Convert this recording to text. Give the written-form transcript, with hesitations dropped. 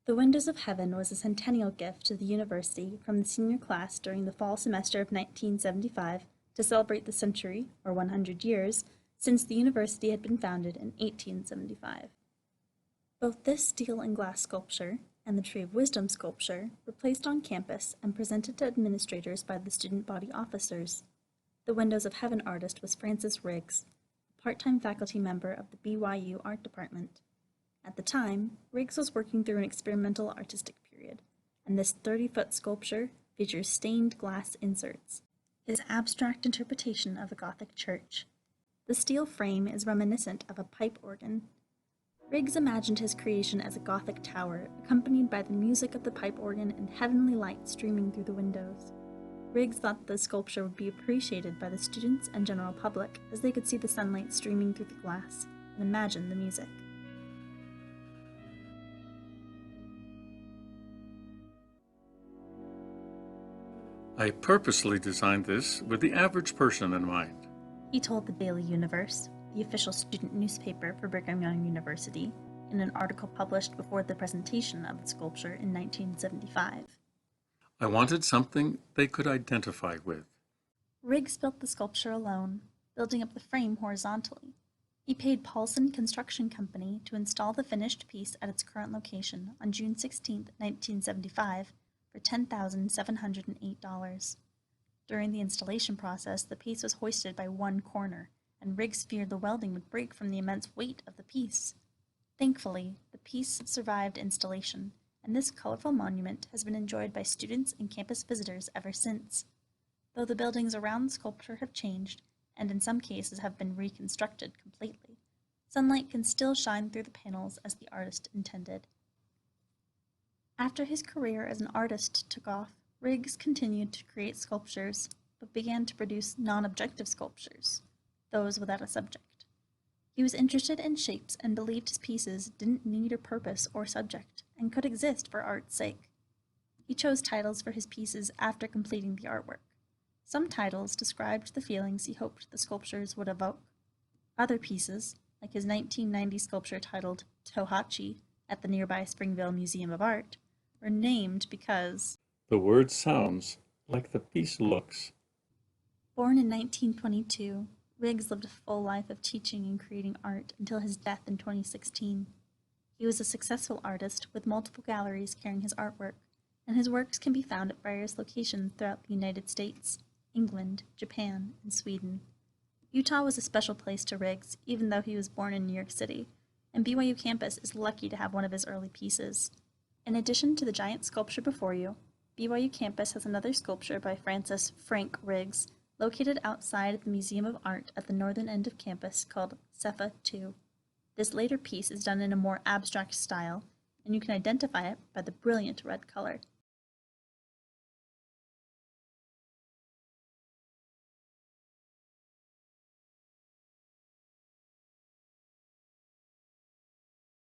The Windows of Heaven was a centennial gift to the university from the senior class during the fall semester of 1975 to celebrate the century, or 100 years, since the university had been founded in 1875. Both this steel and glass sculpture and the Tree of Wisdom sculpture were placed on campus and presented to administrators by the student body officers. The Windows of Heaven artist was Francis Riggs, a part-time faculty member of the BYU art department. At the time, Riggs was working through an experimental artistic period, and this 30-foot sculpture features stained glass inserts, his abstract interpretation of a Gothic church. The steel frame is reminiscent of a pipe organ. Riggs imagined his creation as a Gothic tower, accompanied by the music of the pipe organ and heavenly light streaming through the windows. Riggs thought the sculpture would be appreciated by the students and general public, as they could see the sunlight streaming through the glass and imagine the music. I purposely designed this with the average person in mind. He told the Daily Universe, the official student newspaper for Brigham Young University, in an article published before the presentation of the sculpture in 1975. I wanted something they could identify with. Riggs built the sculpture alone, building up the frame horizontally. He paid Paulson Construction Company to install the finished piece at its current location on June 16, 1975, for $10,708. During the installation process, the piece was hoisted by one corner, and Riggs feared the welding would break from the immense weight of the piece. Thankfully, the piece survived installation, and this colorful monument has been enjoyed by students and campus visitors ever since. Though the buildings around the sculpture have changed, and in some cases have been reconstructed completely, sunlight can still shine through the panels as the artist intended. After his career as an artist took off, Riggs continued to create sculptures, but began to produce non-objective sculptures, those without a subject. He was interested in shapes and believed his pieces didn't need a purpose or subject, and could exist for art's sake. He chose titles for his pieces after completing the artwork. Some titles described the feelings he hoped the sculptures would evoke. Other pieces, like his 1990 sculpture titled Tohachi at the nearby Springville Museum of Art, were named because The word sounds like the piece looks. Born in 1922, Riggs lived a full life of teaching and creating art until his death in 2016. He was a successful artist with multiple galleries carrying his artwork, and his works can be found at various locations throughout the United States, England, Japan, and Sweden. Utah was a special place to Riggs, even though he was born in New York City, and BYU campus is lucky to have one of his early pieces. In addition to the giant sculpture before you, BYU campus has another sculpture by Francis Frank Riggs, located outside the Museum of Art at the northern end of campus called Cepha II. This later piece is done in a more abstract style, and you can identify it by the brilliant red color.